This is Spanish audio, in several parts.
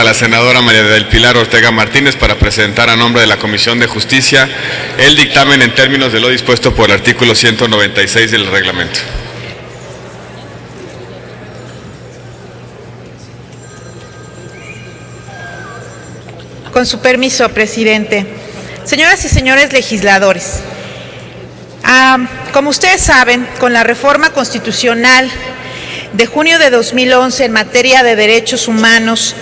la senadora María del Pilar Ortega Martínez para presentar a nombre de la Comisión de Justicia el dictamen en términos de lo dispuesto por el artículo 196 del reglamento. Con su permiso, presidente. Señoras y señores legisladores, como ustedes saben, con la reforma constitucional de junio de 2011 en materia de derechos humanos,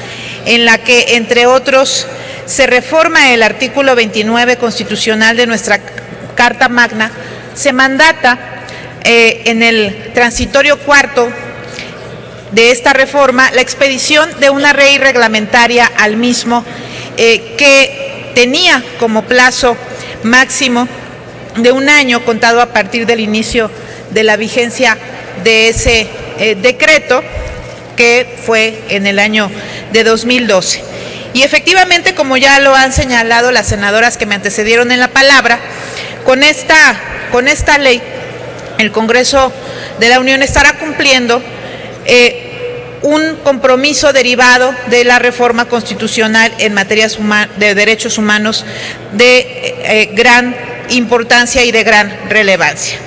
en la que, entre otros, se reforma el artículo 29 constitucional de nuestra Carta Magna, se mandata en el transitorio cuarto de esta reforma la expedición de una ley reglamentaria al mismo que tenía como plazo máximo de 1 año contado a partir del inicio de la vigencia de ese decreto, que fue en el año de 2012. Y efectivamente, como ya lo han señalado las senadoras que me antecedieron en la palabra, con esta ley el Congreso de la Unión estará cumpliendo un compromiso derivado de la reforma constitucional en materia de derechos humanos de gran importancia y de gran relevancia.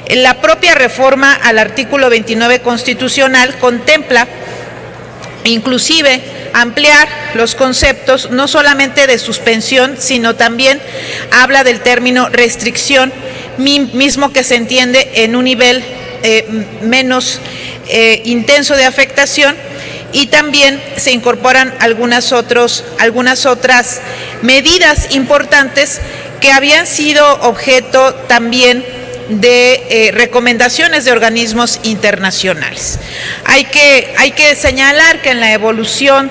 La propia reforma al artículo 29 constitucional contempla inclusive ampliar los conceptos no solamente de suspensión, sino también habla del término restricción, mismo que se entiende en un nivel menos intenso de afectación, y también se incorporan algunas otras medidas importantes que habían sido objeto también de recomendaciones de organismos internacionales. Hay que señalar que en la evolución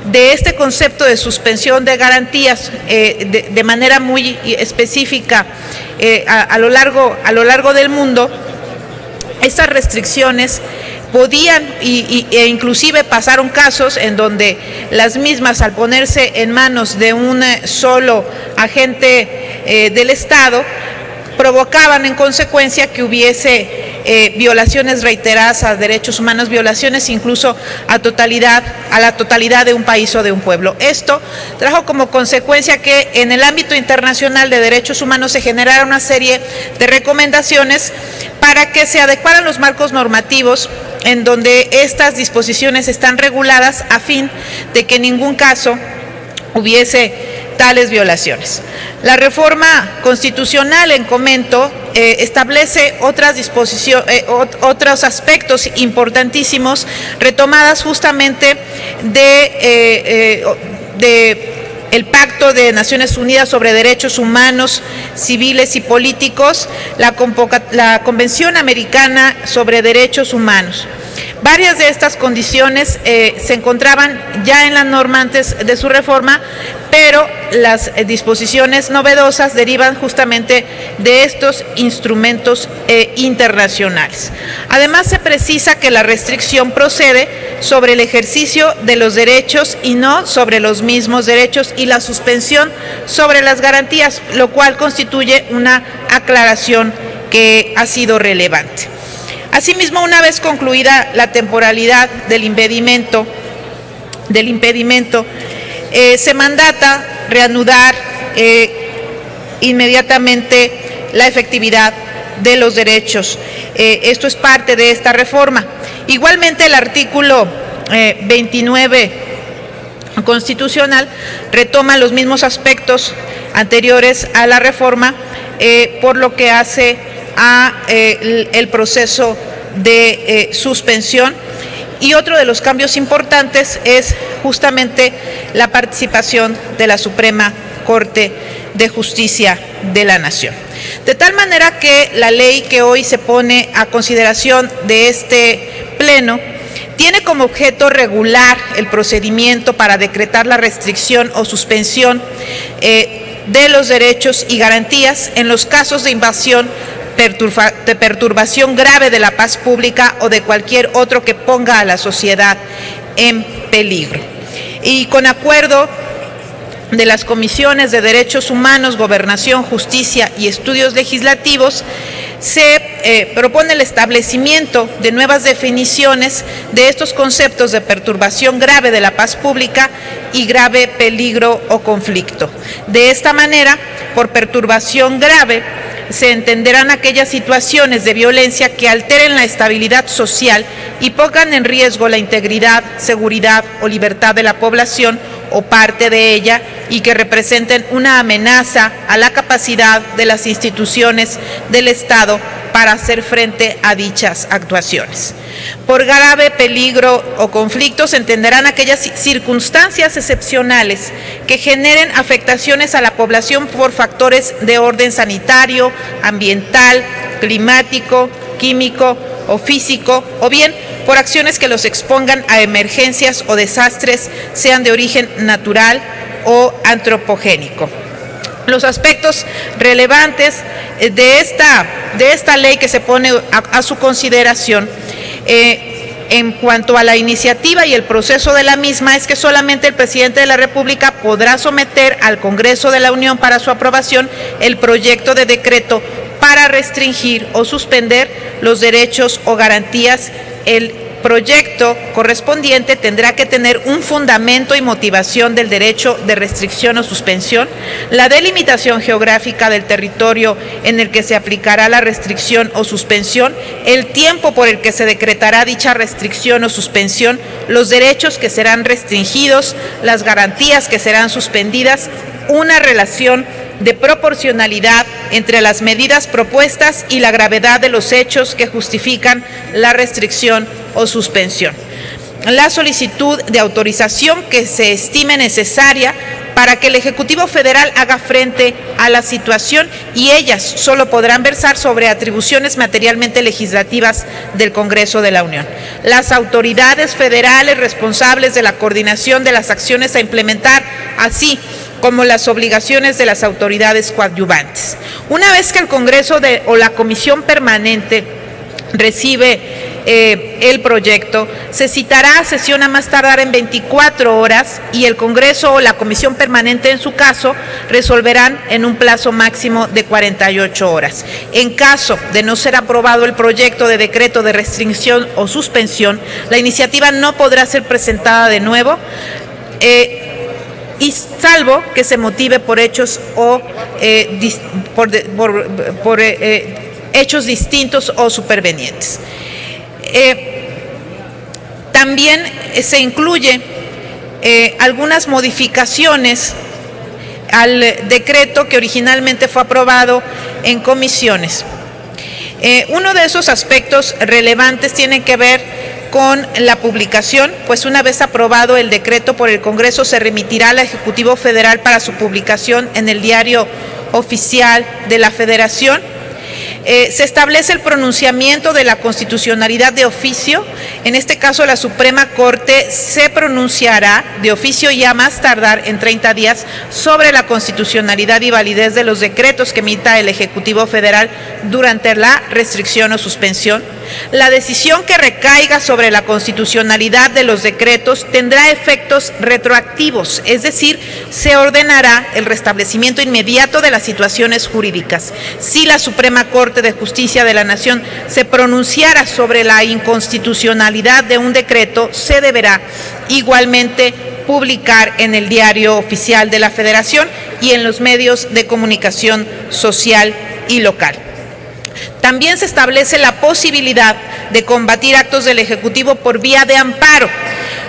de este concepto de suspensión de garantías de manera muy específica a lo largo del mundo, estas restricciones podían e inclusive pasaron casos en donde las mismas, al ponerse en manos de un solo agente del Estado, provocaban en consecuencia que hubiese violaciones reiteradas a derechos humanos, violaciones incluso a la totalidad de un país o de un pueblo. Esto trajo como consecuencia que en el ámbito internacional de derechos humanos se generara una serie de recomendaciones para que se adecuaran los marcos normativos en donde estas disposiciones están reguladas a fin de que en ningún caso hubiese tales violaciones. La reforma constitucional, en comento, establece otros aspectos importantísimos retomadas justamente el Pacto de Naciones Unidas sobre Derechos Humanos, Civiles y Políticos, la Convención Americana sobre Derechos Humanos. Varias de estas condiciones se encontraban ya en la norma antes de su reforma, pero las disposiciones novedosas derivan justamente de estos instrumentos internacionales. Además, se precisa que la restricción procede sobre el ejercicio de los derechos y no sobre los mismos derechos, y la suspensión sobre las garantías, lo cual constituye una aclaración que ha sido relevante. Asimismo, una vez concluida la temporalidad del impedimento, se mandata reanudar inmediatamente la efectividad de los derechos. Esto es parte de esta reforma. Igualmente, el artículo 29 constitucional retoma los mismos aspectos anteriores a la reforma, por lo que hace a el proceso de suspensión. Y otro de los cambios importantes es justamente la participación de la Suprema Corte de Justicia de la Nación. De tal manera que la ley que hoy se pone a consideración de este Pleno tiene como objeto regular el procedimiento para decretar la restricción o suspensión de los derechos y garantías en los casos de invasión, de perturbación grave de la paz pública o de cualquier otro que ponga a la sociedad en peligro. Y con acuerdo de las comisiones de Derechos Humanos, Gobernación, Justicia y Estudios Legislativos, se propone el establecimiento de nuevas definiciones de estos conceptos de perturbación grave de la paz pública y grave peligro o conflicto. De esta manera, por perturbación grave, se entenderán aquellas situaciones de violencia que alteren la estabilidad social y pongan en riesgo la integridad, seguridad o libertad de la población o parte de ella y que representen una amenaza a la capacidad de las instituciones del Estado para hacer frente a dichas actuaciones. Por grave peligro o conflicto se entenderán aquellas circunstancias excepcionales que generen afectaciones a la población por factores de orden sanitario, ambiental, climático, químico o físico, o bien por acciones que los expongan a emergencias o desastres, sean de origen natural o antropogénico. Los aspectos relevantes de esta ley que se pone a su consideración en cuanto a la iniciativa y el proceso de la misma es que solamente el presidente de la República podrá someter al Congreso de la Unión para su aprobación el proyecto de decreto para restringir o suspender los derechos o garantías. El proyecto correspondiente tendrá que tener un fundamento y motivación del derecho de restricción o suspensión, la delimitación geográfica del territorio en el que se aplicará la restricción o suspensión, el tiempo por el que se decretará dicha restricción o suspensión, los derechos que serán restringidos, las garantías que serán suspendidas, una relación de proporcionalidad entre las medidas propuestas y la gravedad de los hechos que justifican la restricción o suspensión. La solicitud de autorización que se estime necesaria para que el Ejecutivo Federal haga frente a la situación y ellas solo podrán versar sobre atribuciones materialmente legislativas del Congreso de la Unión. Las autoridades federales responsables de la coordinación de las acciones a implementar, así como las obligaciones de las autoridades coadyuvantes. Una vez que el Congreso o la Comisión Permanente recibe el proyecto, se citará a sesión a más tardar en 24 horas y el Congreso o la Comisión Permanente, en su caso, resolverán en un plazo máximo de 48 horas. En caso de no ser aprobado el proyecto de decreto de restricción o suspensión, la iniciativa no podrá ser presentada de nuevo, y salvo que se motive por hechos o hechos distintos o supervenientes. También se incluye algunas modificaciones al decreto que originalmente fue aprobado en comisiones. Uno de esos aspectos relevantes tiene que ver con la publicación, pues una vez aprobado el decreto por el Congreso se remitirá al Ejecutivo Federal para su publicación en el Diario Oficial de la Federación. Se establece el pronunciamiento de la constitucionalidad de oficio. En este caso, la Suprema Corte se pronunciará de oficio y a más tardar en 30 días sobre la constitucionalidad y validez de los decretos que emita el Ejecutivo Federal durante la restricción o suspensión. La decisión que recaiga sobre la constitucionalidad de los decretos tendrá efectos retroactivos, es decir, se ordenará el restablecimiento inmediato de las situaciones jurídicas. Si la Suprema Corte de Justicia de la Nación se pronunciara sobre la inconstitucionalidad de un decreto, se deberá igualmente publicar en el Diario Oficial de la Federación y en los medios de comunicación social y local. También se establece la posibilidad de combatir actos del Ejecutivo por vía de amparo.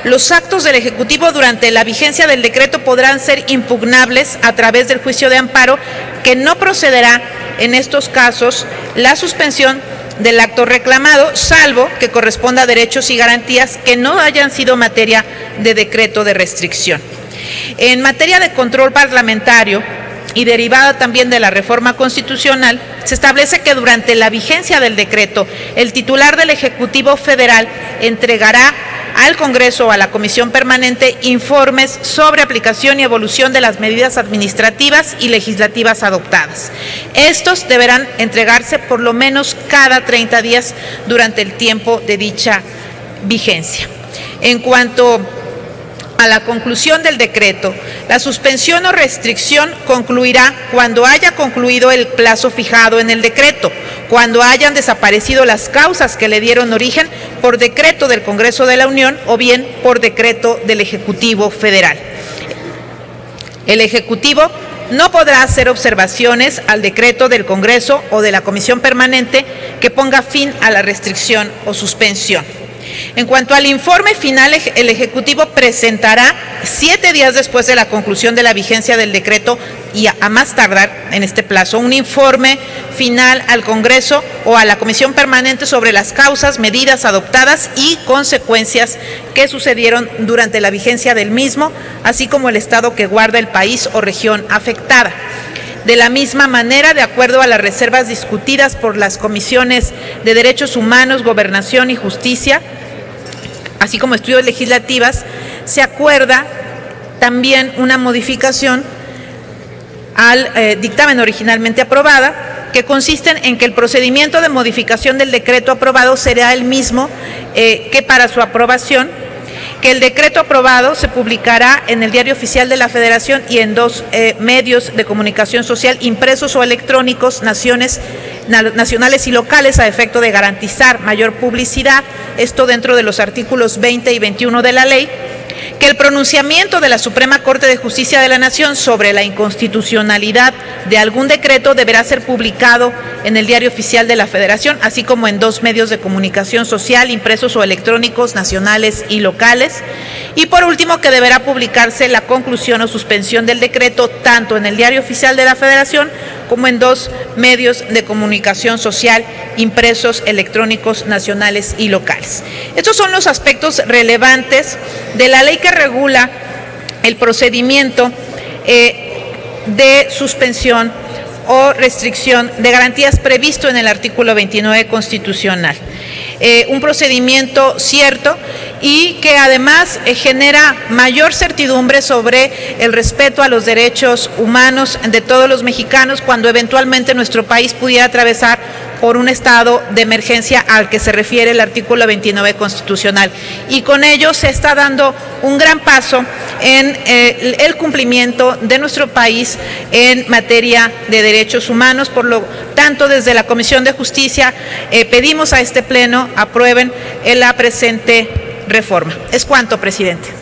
Los actos del Ejecutivo durante la vigencia del decreto podrán ser impugnables a través del juicio de amparo, que no procederá en estos casos la suspensión del acto reclamado, salvo que corresponda a derechos y garantías que no hayan sido materia de decreto de restricción. En materia de control parlamentario, y derivada también de la reforma constitucional, se establece que durante la vigencia del decreto, el titular del Ejecutivo Federal entregará al Congreso o a la Comisión Permanente informes sobre aplicación y evolución de las medidas administrativas y legislativas adoptadas. Estos deberán entregarse por lo menos cada 30 días durante el tiempo de dicha vigencia. En cuanto a la conclusión del decreto, la suspensión o restricción concluirá cuando haya concluido el plazo fijado en el decreto, cuando hayan desaparecido las causas que le dieron origen por decreto del Congreso de la Unión o bien por decreto del Ejecutivo Federal. El Ejecutivo no podrá hacer observaciones al decreto del Congreso o de la Comisión Permanente que ponga fin a la restricción o suspensión. En cuanto al informe final, el Ejecutivo presentará 7 días después de la conclusión de la vigencia del decreto y a más tardar en este plazo un informe final al Congreso o a la Comisión Permanente sobre las causas, medidas adoptadas y consecuencias que sucedieron durante la vigencia del mismo, así como el estado que guarda el país o región afectada. De la misma manera, de acuerdo a las reservas discutidas por las comisiones de Derechos Humanos, Gobernación y Justicia, así como estudios legislativas, se acuerda también una modificación al dictamen originalmente aprobada, que consisten en que el procedimiento de modificación del decreto aprobado será el mismo que para su aprobación, que el decreto aprobado se publicará en el Diario Oficial de la Federación y en 2 medios de comunicación social impresos o electrónicos nacionales y locales a efecto de garantizar mayor publicidad, esto dentro de los artículos 20 y 21 de la ley, que el pronunciamiento de la Suprema Corte de Justicia de la Nación sobre la inconstitucionalidad de algún decreto deberá ser publicado en el Diario Oficial de la Federación, así como en 2 medios de comunicación social, impresos o electrónicos, nacionales y locales. Y por último, que deberá publicarse la conclusión o suspensión del decreto tanto en el Diario Oficial de la Federación como en 2 medios de comunicación social, impresos, electrónicos, nacionales y locales. Estos son los aspectos relevantes de la ley que regula el procedimiento de suspensión o restricción de garantías previsto en el artículo 29 constitucional. Un procedimiento cierto y que además genera mayor certidumbre sobre el respeto a los derechos humanos de todos los mexicanos cuando eventualmente nuestro país pudiera atravesar por un estado de emergencia al que se refiere el artículo 29 constitucional. Y con ello se está dando un gran paso en el cumplimiento de nuestro país en materia de derechos humanos. Por lo tanto, desde la Comisión de Justicia pedimos a este Pleno aprueben la presente reforma. Es cuanto, presidente.